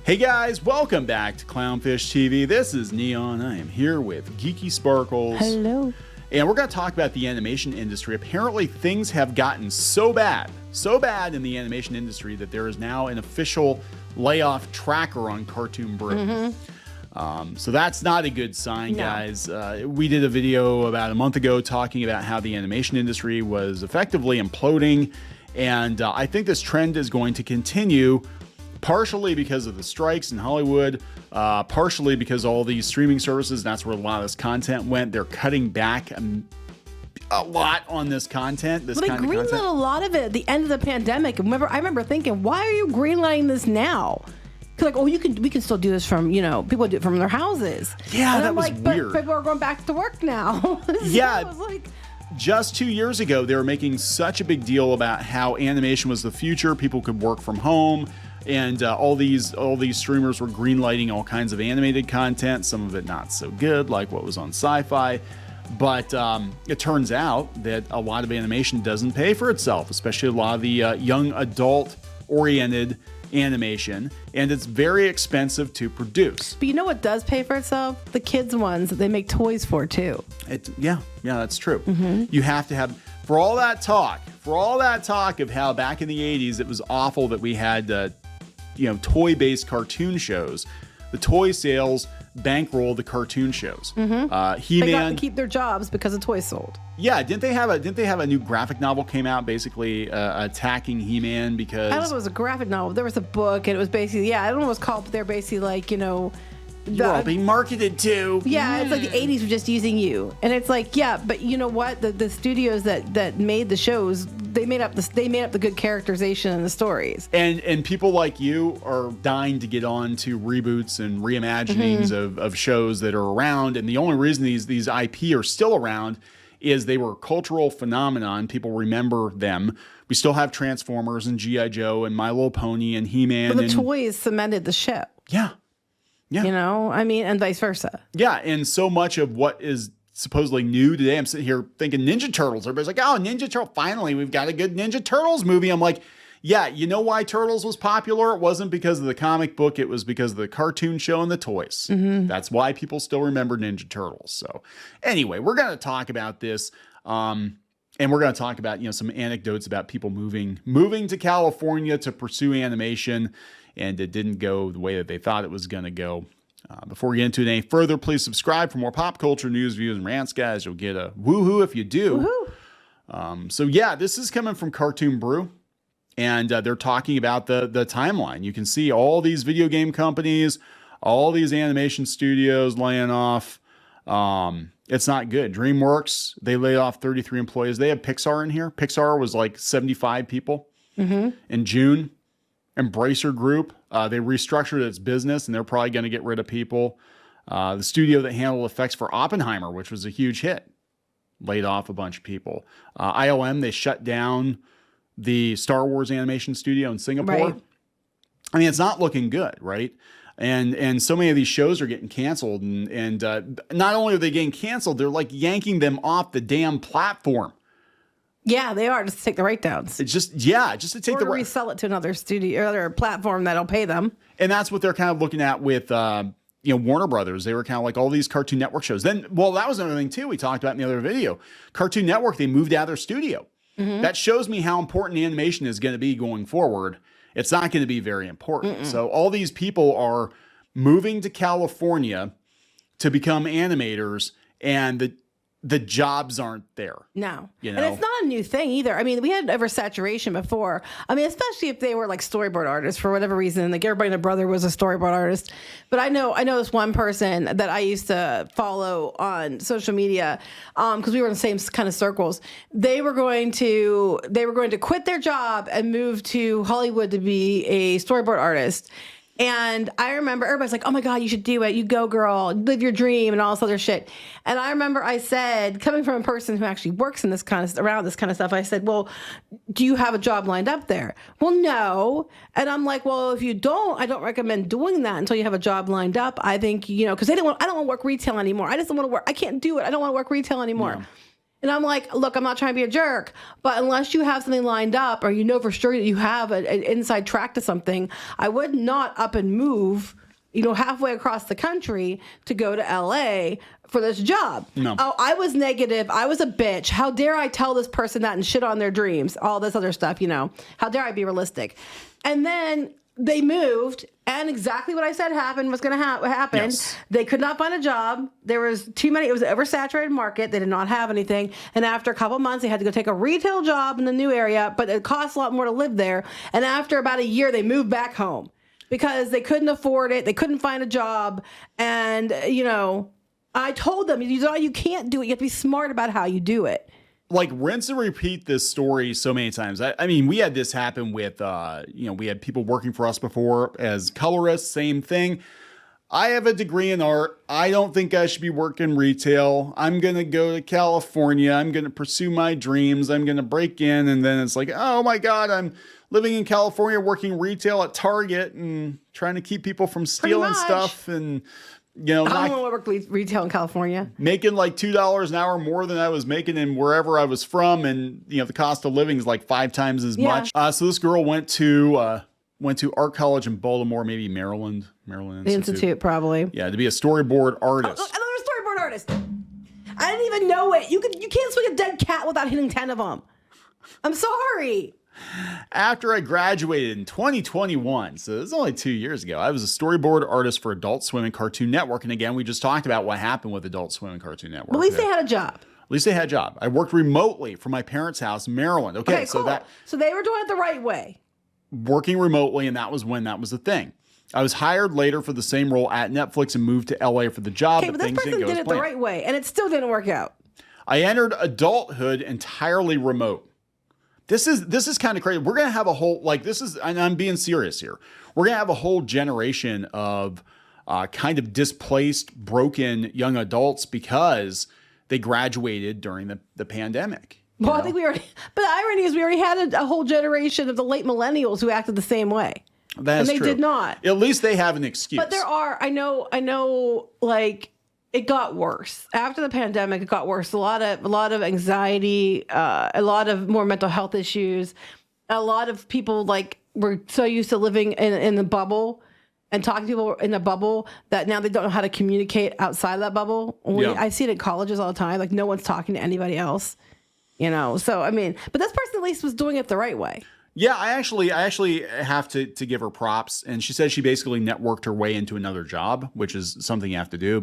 Hey guys, welcome back to Clownfish TV. This is Neon. I am here with Geeky Sparkles. Hello. And we're going to talk about the animation industry. Apparently things have gotten so bad in the animation industry that there is now an official layoff tracker on Cartoon Brew. So that's not a good sign, guys. We did a video about a month ago talking about how the animation industry was effectively imploding. And I think this trend is going to continue, partially because of the strikes in Hollywood, partially because all these streaming services, that's where a lot of this content went. They're cutting back a lot on this content. They greenlit a lot of it at the end of the pandemic. I remember thinking, why are you greenlighting this now? Like, oh, we can still do this from, people do it from their houses. Yeah, and that was weird. But people are going back to work now. Yeah. It was like, just 2 years ago, they were making such a big deal about how animation was the future. People could work from home, and all these streamers were greenlighting all kinds of animated content. Some of it not so good, like what was on Sci-Fi. But it turns out that a lot of animation doesn't pay for itself, especially a lot of the young adult-oriented animation, and it's very expensive to produce. But you know what does pay for itself? The kids' ones that they make toys for too. Yeah, that's true. You have to have, for all that talk of how back in the 80s it was awful that we had toy-based cartoon shows. The toy sales bankrolled the cartoon shows. He-Man, they got to keep their jobs because the toys sold. Yeah, didn't they have a new graphic novel came out basically attacking He-Man because I don't know if it was a graphic novel. There was a book, and it was basically I don't know what it's called, but they're basically like you're all being marketed to. Yeah, it's like the 80s were just using you, and it's like but you know what? The studios that made the shows, they made up the good characterization and the stories. And people like you are dying to get on to reboots and reimaginings of shows that are around, and the only reason these IP are still around is they were a cultural phenomenon. People remember them. We still have Transformers and G.I. Joe and My Little Pony and He-Man. But the toys cemented the show. Yeah. And vice versa. Yeah, and so much of what is supposedly new today, I'm sitting here thinking Ninja Turtles. Everybody's like, oh, Ninja Turtle, finally, we've got a good Ninja Turtles movie. I'm like, yeah, you know why Turtles was popular? It wasn't because of the comic book. It was because of the cartoon show and the toys. That's why people still remember Ninja Turtles. So anyway, we're going to talk about this. And we're going to talk about, some anecdotes about people moving to California to pursue animation, and it didn't go the way that they thought it was going to go. Before we get into it any further, please subscribe for more pop culture news, views, and rants, guys. You'll get a woohoo if you do. So yeah, this is coming from Cartoon Brew. And they're talking about the timeline. You can see all these video game companies, all these animation studios laying off. It's not good. DreamWorks, they laid off 33 employees. They have Pixar in here. Pixar was like 75 people in June. Embracer Group, they restructured its business, and they're probably going to get rid of people. The studio that handled effects for Oppenheimer, which was a huge hit, laid off a bunch of people. ILM, they shut down the Star Wars animation studio in Singapore. Right. I mean, it's not looking good, right? And so many of these shows are getting canceled, and not only are they getting canceled, they're like yanking them off the damn platform. Yeah, they are, just to take the write-downs. It's just to take resell it to another studio or other platform that'll pay them. And that's what they're kind of looking at with Warner Brothers. They were kind of like all these Cartoon Network shows. Then, well, that was another thing too we talked about in the other video. Cartoon Network, they moved out of their studio. That shows me how important animation is going to be going forward. It's not going to be very important. So all these people are moving to California to become animators, and the jobs aren't there. No. And it's not a new thing either. I mean, we had oversaturation before. I mean, especially if they were like storyboard artists for whatever reason. Like everybody and their brother was a storyboard artist. But I know this one person that I used to follow on social media because we were in the same kind of circles. They were going to quit their job and move to Hollywood to be a storyboard artist. And I remember everybody's like, oh my God, you should do it. You go, girl, live your dream and all this other shit. And I remember I said, coming from a person who actually works in around this kind of stuff, I said, well, do you have a job lined up there? Well, no. And I'm like, well, if you don't, I don't recommend doing that until you have a job lined up. I think, because I don't want to work retail anymore. I just don't want to work. I can't do it. I don't want to work retail anymore. Yeah. And I'm like, look, I'm not trying to be a jerk, but unless you have something lined up or you know for sure that you have an inside track to something, I would not up and move, halfway across the country to go to LA for this job. No. Oh, I was negative. I was a bitch. How dare I tell this person that and shit on their dreams, all this other stuff, How dare I be realistic? And then they moved, and exactly what I said was going to happen. Yes. They could not find a job. There was too many. It was an oversaturated market. They did not have anything. And after a couple months, they had to go take a retail job in the new area, but it costs a lot more to live there. And after about a year, they moved back home because they couldn't afford it. They couldn't find a job. And, I told them, you can't do it. You have to be smart about how you do it. Like, rinse and repeat this story so many times. I mean, we had this happen with, we had people working for us before as colorists, same thing. I have a degree in art. I don't think I should be working retail. I'm going to go to California. I'm going to pursue my dreams. I'm going to break in. And then it's like, oh my God, I'm living in California, working retail at Target and trying to keep people from stealing stuff. And I don't want to work retail in California. Making like $2 an hour more than I was making in wherever I was from. And, the cost of living is like 5 times as much. So this girl went to art college in Baltimore, maybe Maryland The Institute, probably. Yeah, to be a storyboard artist. Another storyboard artist. I didn't even know it. You can't swing a dead cat without hitting 10 of them. I'm sorry. After I graduated in 2021, so it was only 2 years ago, I was a storyboard artist for Adult Swim and Cartoon Network. And again, we just talked about what happened with Adult Swim and Cartoon Network. At least they had a job. At least they had a job. I worked remotely from my parents' house in Maryland. Okay, cool. So they were doing it the right way. Working remotely, and that was when that was the thing. I was hired later for the same role at Netflix and moved to LA for the job. Okay, but this person did it the right way, and it still didn't work out. I entered adulthood entirely remote. This is kind of crazy. We're going to have a whole, and I'm being serious here. We're going to have a whole generation of kind of displaced, broken young adults because they graduated during the pandemic. Well, I think but the irony is we already had a whole generation of the late millennials who acted the same way. That's true. And they did not. At least they have an excuse. But I know, it got worse after the pandemic. It got worse. A lot of anxiety, a lot of more mental health issues. A lot of people were so used to living in the bubble and talking to people in the bubble that now they don't know how to communicate outside of that bubble. I see it in colleges all the time. Like, no one's talking to anybody else. So I mean, but this person at least was doing it the right way. Yeah, I actually have to give her props. And she said she basically networked her way into another job, which is something you have to do.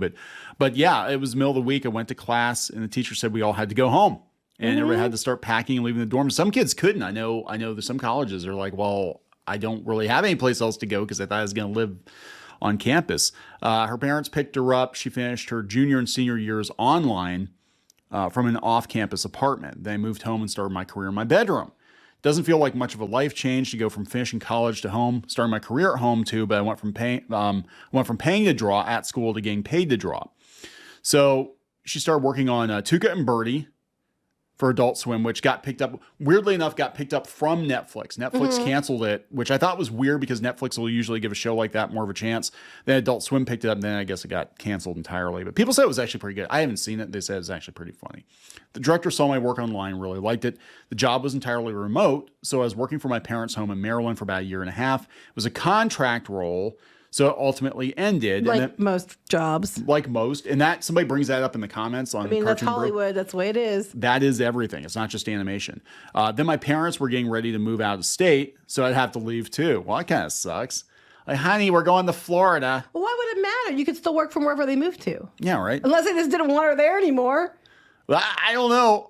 But yeah, it was the middle of the week. I went to class and the teacher said we all had to go home and everybody had to start packing and leaving the dorm. Some kids couldn't. I know there's some colleges are like, well, I don't really have any place else to go because I thought I was going to live on campus. Her parents picked her up. She finished her junior and senior years online from an off-campus apartment. Then I moved home and started my career in my bedroom. Doesn't feel like much of a life change to go from finishing college to home, starting my career at home too, but I went from paying to draw at school to getting paid to draw. So she started working on Tuca and Birdie for Adult Swim, which weirdly enough, got picked up from Netflix. Netflix canceled it, which I thought was weird because Netflix will usually give a show like that more of a chance. Then Adult Swim picked it up, and then I guess it got canceled entirely. But people said it was actually pretty good. I haven't seen it. They said it was actually pretty funny. The director saw my work online, really liked it. The job was entirely remote, so I was working for my parents' home in Maryland for about a year and a half. It was a contract role, so it ultimately ended. Most jobs. Like most. And that somebody brings that up in the comments on Cartoon Brew. That's Hollywood. That's the way it is. That is everything. It's not just animation. Then my parents were getting ready to move out of state, so I'd have to leave too. Well, that kind of sucks. Like, honey, we're going to Florida. Well, why would it matter? You could still work from wherever they moved to. Yeah, right. Unless they just didn't want her there anymore. I don't know.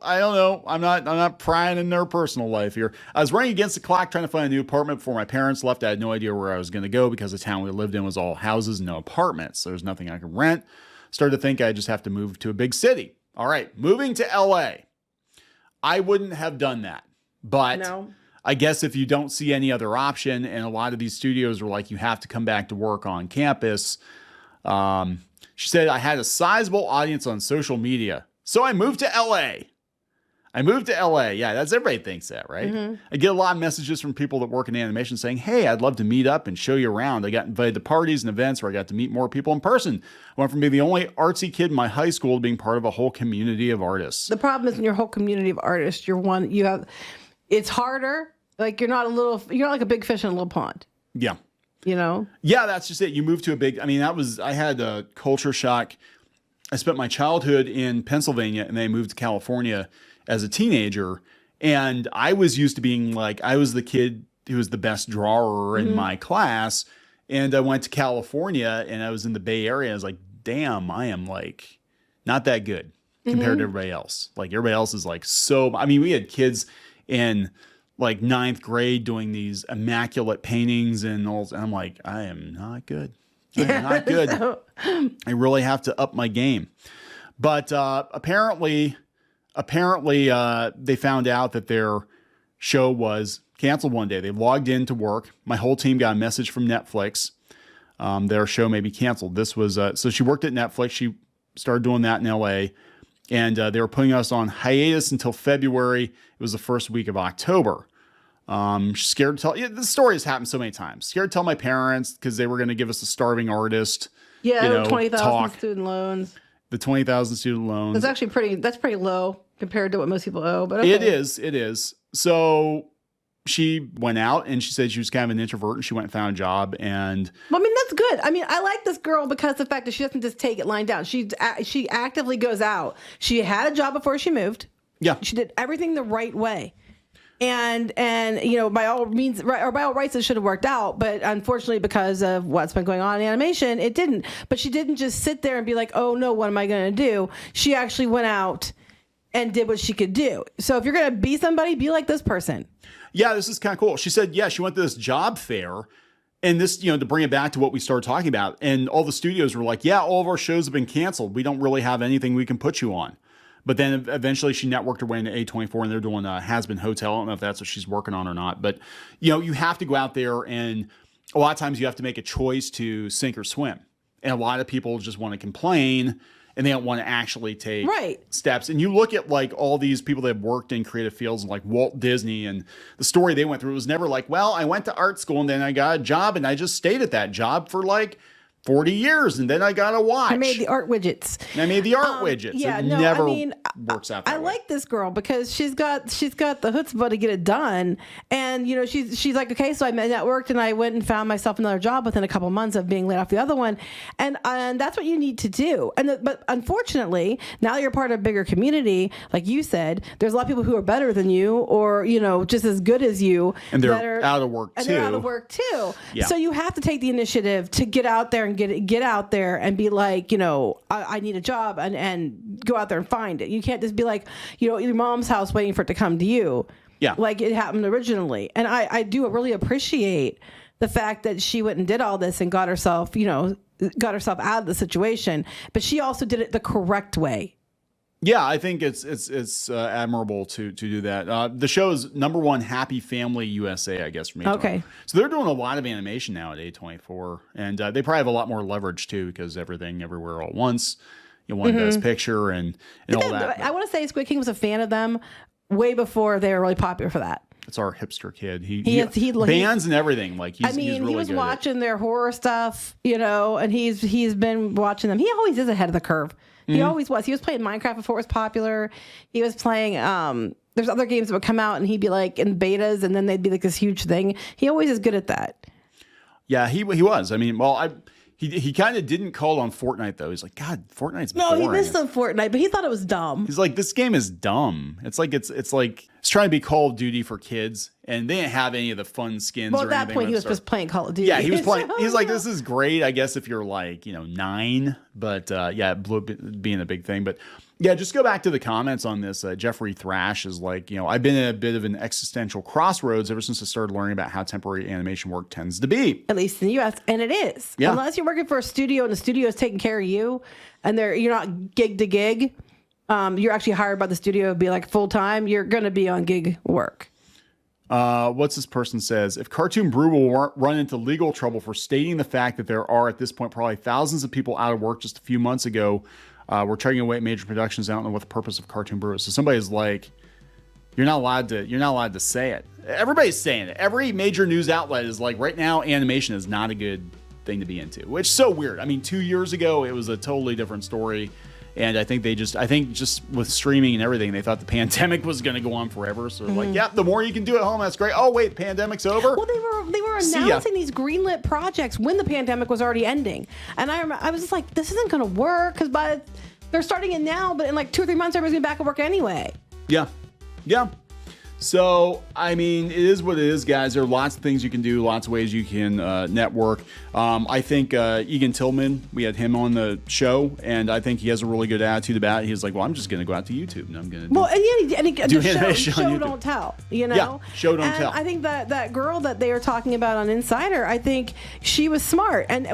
I'm not prying in their personal life here. I was running against the clock trying to find a new apartment before my parents left. I had no idea where I was going to go because the town we lived in was all houses, no apartments. So there's nothing I could rent. Started to think I just have to move to a big city. All right, moving to LA. I wouldn't have done that. But no. I guess if you don't see any other option, and a lot of these studios are like, you have to come back to work on campus. She said, I had a sizable audience on social media. So I moved to LA. I moved to LA. Yeah, that's everybody thinks that, right? I get a lot of messages from people that work in animation saying, hey, I'd love to meet up and show you around. I got invited to parties and events where I got to meet more people in person. I went from being the only artsy kid in my high school to being part of a whole community of artists. The problem is in your whole community of artists, it's harder. Like you're not like a big fish in a little pond. Yeah. Yeah, that's just it. You move to a big, I had a culture shock. I spent my childhood in Pennsylvania and then I moved to California as a teenager. And I was used to being like, I was the kid who was the best drawer in my class. And I went to California and I was in the Bay Area. I was like, damn, I am like not that good compared to everybody else. Like everybody else is like, we had kids in like 9th grade doing these immaculate paintings and all. And I'm like, I am not good. I'm not good. I really have to up my game. But apparently they found out that their show was canceled one day. They logged in to work. My whole team got a message from Netflix. Their show may be canceled. This was so she worked at Netflix. She started doing that in LA. And they were putting us on hiatus until February. It was the first week of October. Scared to tell. Yeah, this story has happened so many times. Scared to tell my parents because they were going to give us a starving artist. Yeah, 20,000 student loans. The 20,000 student loans. That's actually that's pretty low compared to what most people owe. But okay. It is. So she went out and she said she was kind of an introvert and she went and found a job. And that's good. I like this girl because the fact that she doesn't just take it lying down. She actively goes out. She had a job before she moved. Yeah. She did everything the right way. And by all means, or by all rights, it should have worked out. But unfortunately, because of what's been going on in animation, it didn't. But she didn't just sit there and be like, oh, no, what am I going to do? She actually went out and did what she could do. So if you're going to be somebody, be like this person. Yeah, this is kind of cool. She said, she went to this job fair. And this, to bring it back to what we started talking about. And all the studios were like, yeah, all of our shows have been canceled. We don't really have anything we can put you on. But then eventually she networked her way into A24 and they're doing a Has-Been Hotel. I don't know if that's what she's working on or not. But, you have to go out there and a lot of times you have to make a choice to sink or swim. And a lot of people just want to complain and they don't want to actually take steps. And you look at like all these people that have worked in creative fields like Walt Disney and the story they went through, it was never like, well, I went to art school and then I got a job and I just stayed at that job for like 40 years and then I got a watch. I made the art widgets. Yeah, never works out that I way. like this girl because she's got the chutzpah to get it done. And she's like, okay, so I networked and I went and found myself another job within a couple months of being laid off the other one. And that's what you need to do. But unfortunately, now that you're part of a bigger community, like you said, there's a lot of people who are better than you or just as good as you. And they're out of work too. Yeah. So you have to take the initiative to get out there and get out there and be like, I need a job and go out there and find it. You can't just be like, your mom's house waiting for it to come to you. Yeah. Like it happened originally. And I do really appreciate the fact that she went and did all this and got herself out of the situation. But she also did it the correct way. Yeah, I think it's admirable to do that. The show is #1 Happy Family USA, I guess, from A24. Okay. So they're doing a lot of animation now at A24, and they probably have a lot more leverage too because everything, everywhere, all at once. One Best Picture and all that. I want to say Squid King was a fan of them way before they were really popular for that. It's our hipster kid. He bands and everything. Like he's really he was good watching their horror stuff, and he's been watching them. He always is ahead of the curve. He always was. He was playing Minecraft before it was popular. He was playing, there's other games that would come out and he'd be like in betas and then they'd be like this huge thing. He always is good at that. Yeah, he was. He kind of didn't call on Fortnite though. He's like, God, Fortnite's boring. No, he missed on Fortnite, but he thought it was dumb. He's like, this game is dumb. It's like it's trying to be Call of Duty for kids, and they didn't have any of the fun skins. Well, at that point, he was just playing Call of Duty. Yeah, he was playing. He's like, this is great, I guess, if you're like 9. But it blew up being a big thing. But yeah, just go back to the comments on this. Jeffrey Thrash is like, I've been in a bit of an existential crossroads ever since I started learning about how temporary animation work tends to be. At least in the U.S., and it is. Yeah. Unless you're working for a studio and the studio is taking care of you, and you're not gig to gig. You're actually hired by the studio to be like full time. You're going to be on gig work. What's this person says? If Cartoon Brew will run into legal trouble for stating the fact that there are at this point probably thousands of people out of work just a few months ago, we're chugging away at major productions. I don't know what the purpose of Cartoon Brew is. So somebody's like, You're not allowed to say it. Everybody's saying it. Every major news outlet is like, right now, animation is not a good thing to be into, which is so weird. I mean, 2 years ago, it was a totally different story. And I think just with streaming and everything, they thought the pandemic was going to go on forever. So like, yeah, the more you can do at home, that's great. Oh, wait, the pandemic's over? Well, they were announcing these greenlit projects when the pandemic was already ending. And I was just like, this isn't going to work because they're starting it now, but in like 2 or 3 months, everybody's going to be back at work anyway. Yeah. Yeah. So, I mean, it is what it is, guys. There are lots of things you can do, lots of ways you can network. I think Egan Tillman, we had him on the show, and I think he has a really good attitude about it. He's like, well, I'm just going to go out to YouTube, and I'm going to do animation on YouTube. Don't tell, you know? Yeah, show, don't tell. I think that girl that they were talking about on Insider, I think she was smart. And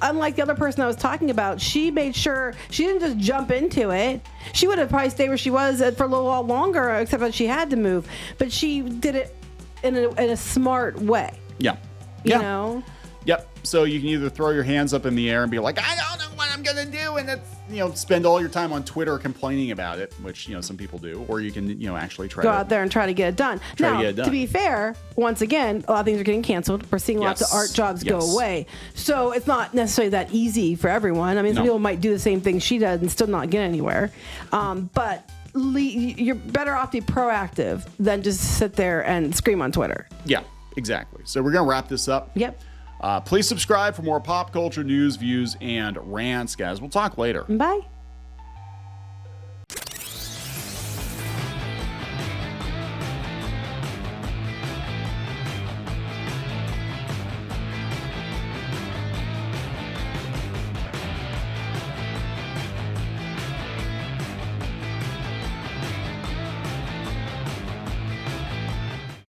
unlike the other person I was talking about, she made sure she didn't just jump into it. She would have probably stayed where she was for a little while longer, except that she had to move. But she did it in a smart way. Yeah. You know? Yep. So you can either throw your hands up in the air and be like, I don't know what I'm going to do. And that's, spend all your time on Twitter complaining about it, which, some people do. Or you can, actually go out there and try to get it done. To be fair, once again, a lot of things are getting canceled. We're seeing lots of art jobs go away. So it's not necessarily that easy for everyone. I mean, some people might do the same thing she does and still not get anywhere. But you're better off to be proactive than just sit there and scream on Twitter. Yeah, exactly. So we're going to wrap this up. Yep. Please subscribe for more pop culture news, views, and rants, guys. We'll talk later. Bye.